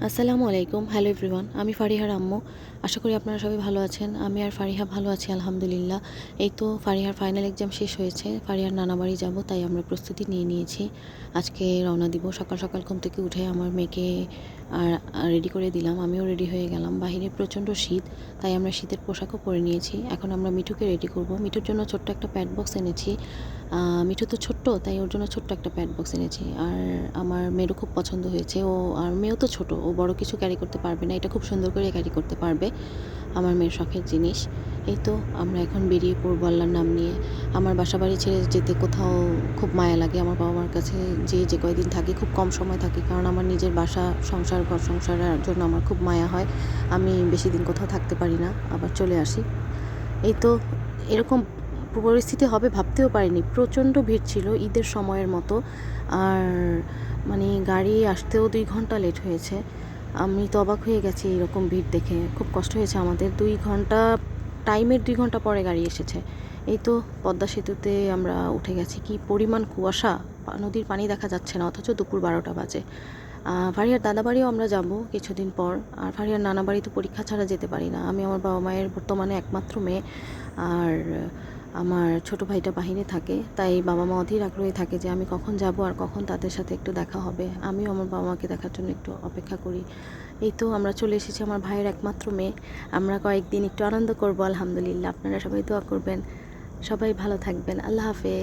আসসালামু আলাইকুম। Hello everyone, আমি ফারিহার আম্মু। আশা করি আপনারা সবাই ভালো আছেন। আমি আর ফারিহা ভালো আছি আলহামদুলিল্লাহ। এই তো ফারিহার ফাইনাল এক্সাম শেষ হয়েছে, ফারিহার নানা বাড়ি যাব, তাই আমরা প্রস্তুতি নিয়ে নিয়েছি। আজকে রওনা দিব। সকাল সকাল ঘুম থেকে উঠে আমার মেয়েকে রেডি করে দিলাম, আমিও রেডি হয়ে গেলাম। বাহিরে প্রচণ্ড শীত, তাই আমরা শীতের পোশাকও পরে নিয়েছি। এখন আমরা মিঠুকে রেডি করব। মিঠুর জন্য ছোট্ট একটা প্যাড বক্স এনেছি। মিঠু তো ছোট্ট, তাই ওর জন্য ছোট্ট একটা প্যাড বক্স এনেছি। আর আমার মেয়েরও খুব পছন্দ হয়েছে। আর মেয়েও তো ছোট, ও বড় কিছু ক্যারি করতে পারবে না, এটা খুব সুন্দর করে ক্যারি করতে পারবে। আমার মেয়ের শখের জিনিস। এই তো আমরা এখন বেরিয়ে পড়বো আল্লাহর নাম নিয়ে। আমার বাসা বাড়ি ছেড়ে যেতে কোথাও খুব মায়া লাগে। আমার বাবা মার কাছে যে কয়দিন থাকি, খুব কম সময় থাকি, কারণ আমার নিজের বাসা, সংসার, ঘর সংসারের জন্য আমার খুব মায়া হয়। আমি বেশি দিন কোথাও থাকতে পারি না, আবার চলে আসি। এই তো এরকম পরিস্থিতি হবে ভাবতেও পারিনি। প্রচণ্ড ভিড় ছিল ঈদের সময়ের মতো। আর মানে গাড়ি আসতেও 2 ঘন্টা লেট হয়েছে। আমি তো অবাক হয়ে গেছি এরকম ভিড় দেখে। খুব কষ্ট হয়েছে আমাদের। 2 ঘন্টা, টাইমের 2 ঘন্টা পরে গাড়ি এসেছে। এই তো পদ্মা সেতুতে আমরা উঠে গেছি। কি পরিমাণ কুয়াশা! নদীর পানি দেখা যাচ্ছে না, অথচ দুপুর 12টা বাজে। ফারিয়ার দাদা বাড়িও আমরা যাব কিছুদিন পর। আর ফারিয়ার নানা বাড়ি তো পরীক্ষা ছাড়া যেতে পারি না। আমি আমার বাবা মায়ের বর্তমানে একমাত্র মেয়ে। আর আমার ছোট ভাইটা বাহিরে থাকে, তাই বাবা মা অধীর আগ্রহে থাকে যে আমি কখন যাব আর কখন তাদের সাথে একটু দেখা হবে। আমিও আমার বাবা মাকে দেখার জন্য একটু অপেক্ষা করি। এই তো আমরা চলে এসেছি, আমার ভাইয়ের একমাত্র মেয়ে। আমরা কয়েকদিন একটু আনন্দ করব আলহামদুলিল্লাহ। আপনারা সবাই দোয়া করবেন। সবাই ভালো থাকবেন। আল্লাহ হাফেজ।